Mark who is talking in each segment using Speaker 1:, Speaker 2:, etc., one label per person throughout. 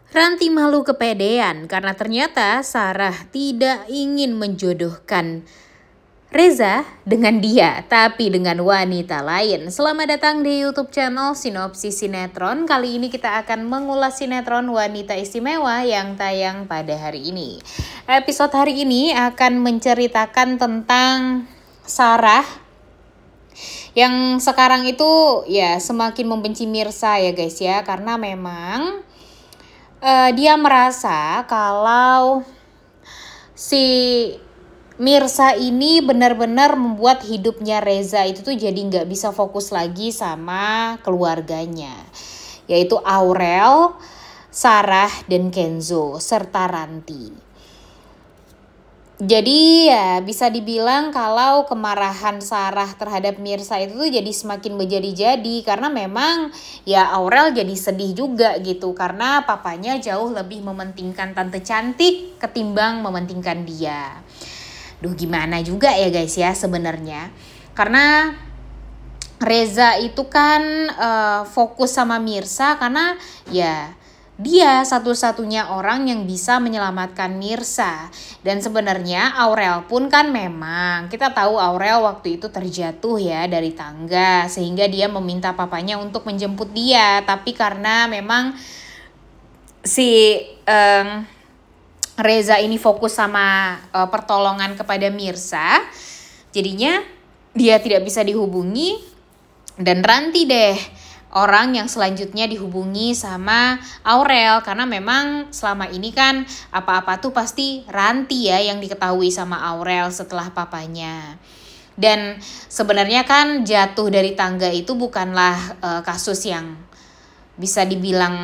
Speaker 1: Ranti malu kepedean karena ternyata Sarah tidak ingin menjodohkan Reza dengan dia, tapi dengan wanita lain. Selamat datang di YouTube channel Sinopsis Sinetron. Kali ini kita akan mengulas sinetron Wanita Istimewa yang tayang pada hari ini. Episode hari ini akan menceritakan tentang Sarah yang sekarang itu ya semakin membenci Mirsa ya guys ya, karena memang dia merasa kalau si Mirsa ini benar-benar membuat hidupnya Reza itu tuh jadi nggak bisa fokus lagi sama keluarganya, yaitu Aurel, Sarah, dan Kenzo, serta Ranti. Jadi ya bisa dibilang kalau kemarahan Sarah terhadap Mirsa itu tuh jadi semakin menjadi-jadi, karena memang ya Aurel jadi sedih juga gitu karena papanya jauh lebih mementingkan tante cantik ketimbang mementingkan dia. Duh, gimana juga ya guys ya sebenarnya, karena Reza itu kan fokus sama Mirsa karena ya dia satu-satunya orang yang bisa menyelamatkan Mirsa. Dan sebenarnya Aurel pun kan memang kita tahu Aurel waktu itu terjatuh ya dari tangga, sehingga dia meminta papanya untuk menjemput dia. Tapi karena memang si Reza ini fokus sama pertolongan kepada Mirsa, jadinya dia tidak bisa dihubungi, dan Ranti deh orang yang selanjutnya dihubungi sama Aurel, karena memang selama ini kan apa-apa tuh pasti Ranti ya yang diketahui sama Aurel setelah papanya. Dan sebenarnya kan jatuh dari tangga itu bukanlah kasus yang bisa dibilang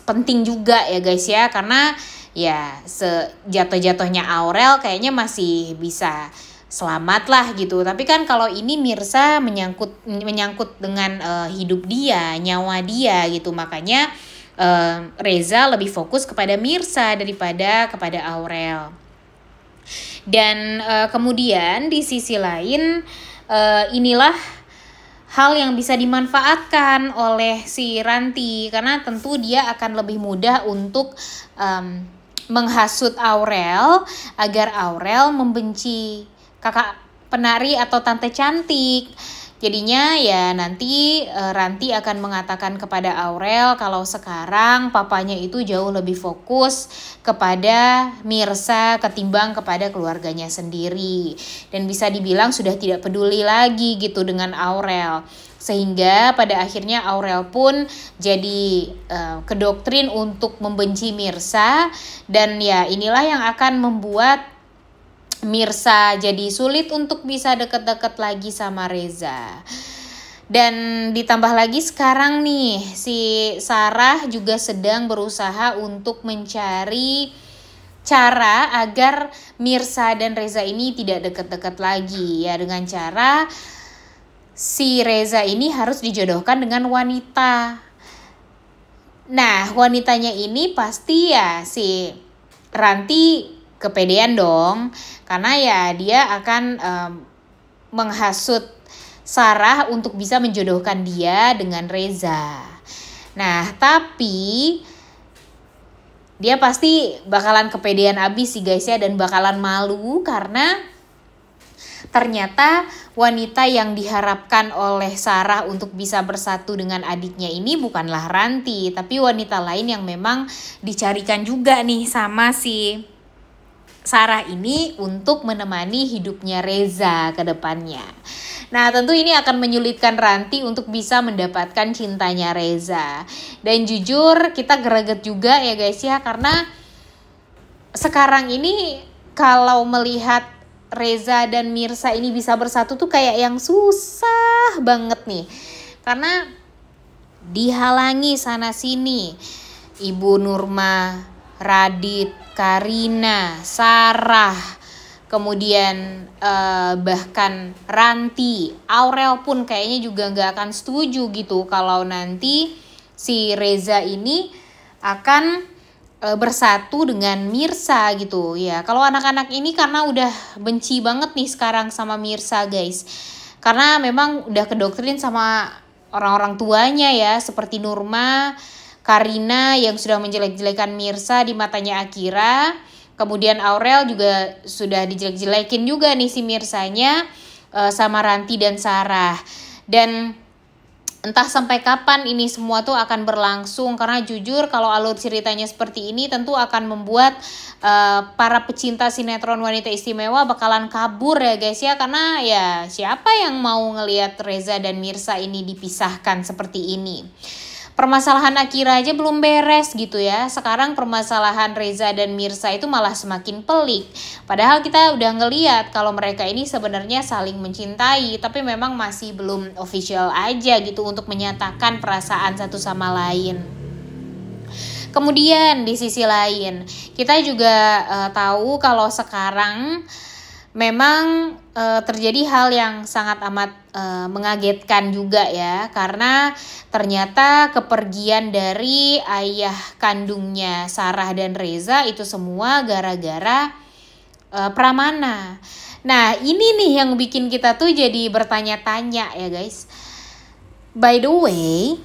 Speaker 1: penting juga ya guys ya, karena ya sejatuh-jatuhnya Aurel kayaknya masih bisa selamat lah gitu. Tapi kan kalau ini Mirsa menyangkut dengan hidup dia, nyawa dia gitu. Makanya Reza lebih fokus kepada Mirsa daripada kepada Aurel. Dan kemudian di sisi lain inilah hal yang bisa dimanfaatkan oleh si Ranti, karena tentu dia akan lebih mudah untuk menghasut Aurel agar Aurel membenci kakak penari atau tante cantik. Jadinya ya nanti Ranti akan mengatakan kepada Aurel kalau sekarang papanya itu jauh lebih fokus kepada Mirsa ketimbang kepada keluarganya sendiri. Dan bisa dibilang sudah tidak peduli lagi gitu dengan Aurel. Sehingga pada akhirnya Aurel pun jadi kedoktrin untuk membenci Mirsa. Dan ya inilah yang akan membuat Mirsa jadi sulit untuk bisa deket-deket lagi sama Reza. Dan ditambah lagi sekarang nih si Sarah juga sedang berusaha untuk mencari cara agar Mirsa dan Reza ini tidak deket-deket lagi, ya dengan cara si Reza ini harus dijodohkan dengan wanita. Nah, wanitanya ini pasti ya si Ranti kepedean dong, karena ya dia akan menghasut Sarah untuk bisa menjodohkan dia dengan Reza. Nah, tapi dia pasti bakalan kepedean abis sih guys ya, dan bakalan malu karena ternyata wanita yang diharapkan oleh Sarah untuk bisa bersatu dengan adiknya ini bukanlah Ranti, tapi wanita lain yang memang dicarikan juga nih sama si Sarah ini untuk menemani hidupnya Reza ke depannya. Nah, tentu ini akan menyulitkan Ranti untuk bisa mendapatkan cintanya Reza. Dan jujur kita greget juga ya guys ya, karena sekarang ini kalau melihat Reza dan Mirsa ini bisa bersatu tuh kayak yang susah banget nih. Karena dihalangi sana sini. Ibu Nurma, Radit, Karina, Sarah, kemudian bahkan Ranti, Aurel pun kayaknya juga gak akan setuju gitu kalau nanti si Reza ini akan bersatu dengan Mirsa gitu ya. Kalau anak-anak ini karena udah benci banget nih sekarang sama Mirsa guys, karena memang udah kedoktrin sama orang-orang tuanya ya, seperti Nurma, Karina yang sudah menjelek-jelekan Mirsa di matanya Akira. Kemudian Aurel juga sudah dijelek-jelekin juga nih si Mirsanya sama Ranti dan Sarah. Dan entah sampai kapan ini semua tuh akan berlangsung, karena jujur kalau alur ceritanya seperti ini tentu akan membuat para pecinta sinetron Wanita Istimewa bakalan kabur ya guys ya, karena ya siapa yang mau ngelihat Reza dan Mirsa ini dipisahkan seperti ini. Permasalahan Akira aja belum beres gitu ya. Sekarang permasalahan Reza dan Mirsa itu malah semakin pelik. Padahal kita udah ngeliat kalau mereka ini sebenarnya saling mencintai, tapi memang masih belum official aja gitu untuk menyatakan perasaan satu sama lain. Kemudian di sisi lain, kita juga tahu kalau sekarang memang terjadi hal yang sangat amat mengagetkan juga ya, karena ternyata kepergian dari ayah kandungnya Sarah dan Reza itu semua gara-gara Pramana. Nah ini nih yang bikin kita tuh jadi bertanya-tanya ya guys. By the way,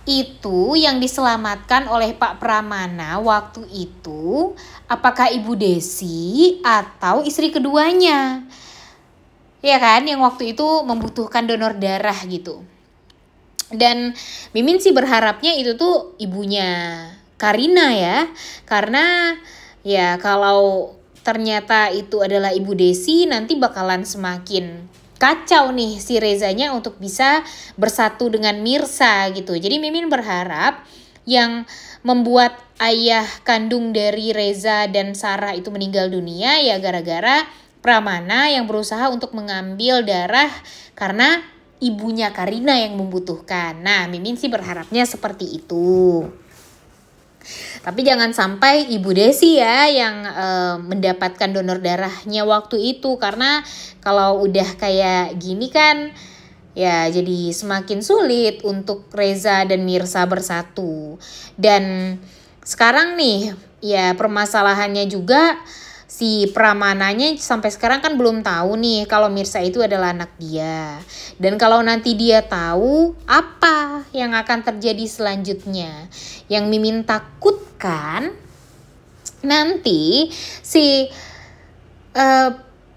Speaker 1: itu yang diselamatkan oleh Pak Pramana waktu itu apakah Ibu Desi atau istri keduanya? Ya kan, yang waktu itu membutuhkan donor darah gitu. Dan Mimin sih berharapnya itu tuh ibunya Karina ya. Karena ya kalau ternyata itu adalah Ibu Desi, nanti bakalan semakin kacau nih si Rezanya untuk bisa bersatu dengan Mirsa gitu. Jadi Mimin berharap yang membuat ayah kandung dari Reza dan Sarah itu meninggal dunia ya gara-gara Pramana yang berusaha untuk mengambil darah karena ibunya Karina yang membutuhkan. Nah, Mimin sih berharapnya seperti itu. Tapi jangan sampai Ibu Desi ya yang mendapatkan donor darahnya waktu itu, karena kalau udah kayak gini kan ya jadi semakin sulit untuk Reza dan Mirsa bersatu. Dan sekarang nih ya permasalahannya juga si Pramananya sampai sekarang kan belum tahu nih kalau Mirsa itu adalah anak dia. Dan kalau nanti dia tahu, apa yang akan terjadi selanjutnya? Yang Mimin takutkan nanti si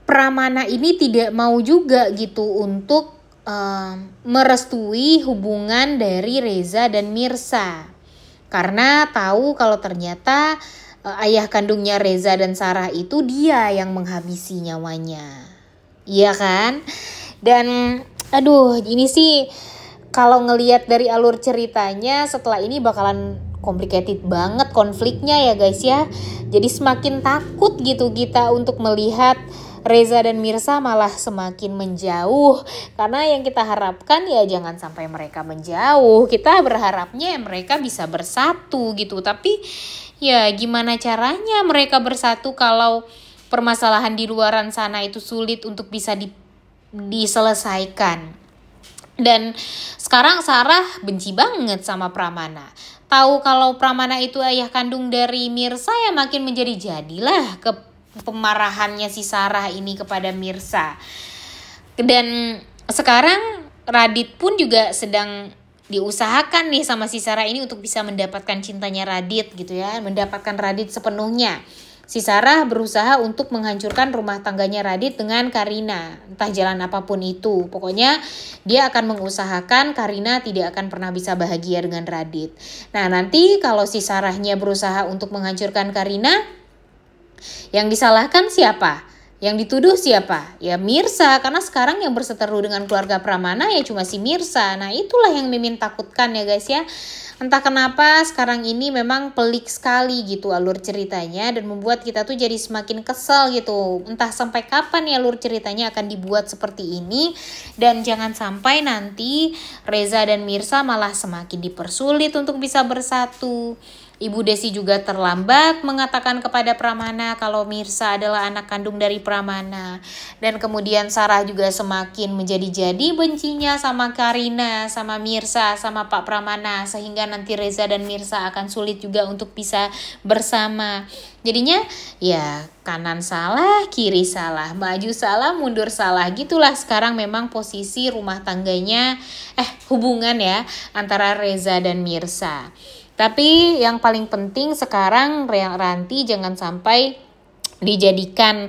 Speaker 1: Pramana ini tidak mau juga gitu untuk merestui hubungan dari Reza dan Mirsa. Karena tahu kalau ternyata ayah kandungnya Reza dan Sarah itu dia yang menghabisi nyawanya. Iya kan? Dan aduh ini sih kalau ngelihat dari alur ceritanya setelah ini bakalan complicated banget konfliknya ya guys ya. Jadi semakin takut gitu kita untuk melihat Reza dan Mirsa malah semakin menjauh. Karena yang kita harapkan ya jangan sampai mereka menjauh. Kita berharapnya mereka bisa bersatu gitu. Tapi ya gimana caranya mereka bersatu kalau permasalahan di luaran sana itu sulit untuk bisa diselesaikan. Dan sekarang Sarah benci banget sama Pramana. Tahu kalau Pramana itu ayah kandung dari Mirsa ya makin menjadi-jadilah pemarahannya si Sarah ini kepada Mirsa. Dan sekarang Radit pun juga sedang diusahakan nih sama si Sarah ini untuk bisa mendapatkan cintanya Radit gitu ya, mendapatkan Radit sepenuhnya. Si Sarah berusaha untuk menghancurkan rumah tangganya Radit dengan Karina, entah jalan apapun itu. Pokoknya dia akan mengusahakan Karina tidak akan pernah bisa bahagia dengan Radit. Nah nanti kalau si Sarahnya berusaha untuk menghancurkan Karina, yang disalahkan siapa? Yang dituduh siapa? Ya Mirsa, karena sekarang yang berseteru dengan keluarga Pramana ya cuma si Mirsa. Nah itulah yang Mimin takutkan ya guys ya. Entah kenapa sekarang ini memang pelik sekali gitu alur ceritanya dan membuat kita tuh jadi semakin kesel gitu. Entah sampai kapan ya alur ceritanya akan dibuat seperti ini. Dan jangan sampai nanti Reza dan Mirsa malah semakin dipersulit untuk bisa bersatu. Ibu Desi juga terlambat mengatakan kepada Pramana kalau Mirsa adalah anak kandung dari Pramana. Dan kemudian Sarah juga semakin menjadi-jadi bencinya sama Karina, sama Mirsa, sama Pak Pramana. Sehingga sehingga nanti Reza dan Mirsa akan sulit juga untuk bisa bersama. Jadinya ya kanan salah, kiri salah, maju salah, mundur salah, gitulah sekarang memang posisi rumah tangganya hubungan ya antara Reza dan Mirsa. Tapi yang paling penting sekarang Ranti jangan sampai dijadikan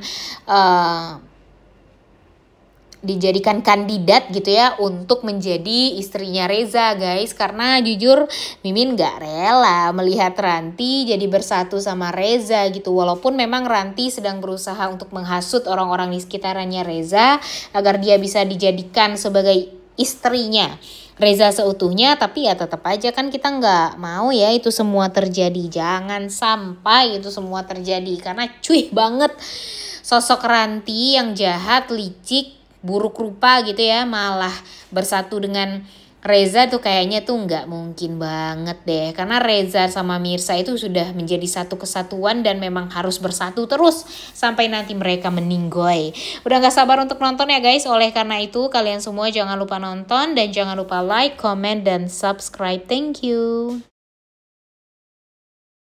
Speaker 1: kandidat gitu ya untuk menjadi istrinya Reza guys, karena jujur Mimin gak rela melihat Ranti jadi bersatu sama Reza gitu, walaupun memang Ranti sedang berusaha untuk menghasut orang-orang di sekitarannya Reza agar dia bisa dijadikan sebagai istrinya Reza seutuhnya, tapi ya tetap aja kan kita nggak mau ya itu semua terjadi. Jangan sampai itu semua terjadi karena cuy banget sosok Ranti yang jahat, licik, buruk rupa gitu ya, malah bersatu dengan Reza tuh kayaknya tuh nggak mungkin banget deh, karena Reza sama Mirsa itu sudah menjadi satu kesatuan dan memang harus bersatu terus sampai nanti mereka meninggoy. Udah nggak sabar untuk nonton ya guys, oleh karena itu kalian semua jangan lupa nonton dan jangan lupa like, comment, dan subscribe. Thank you.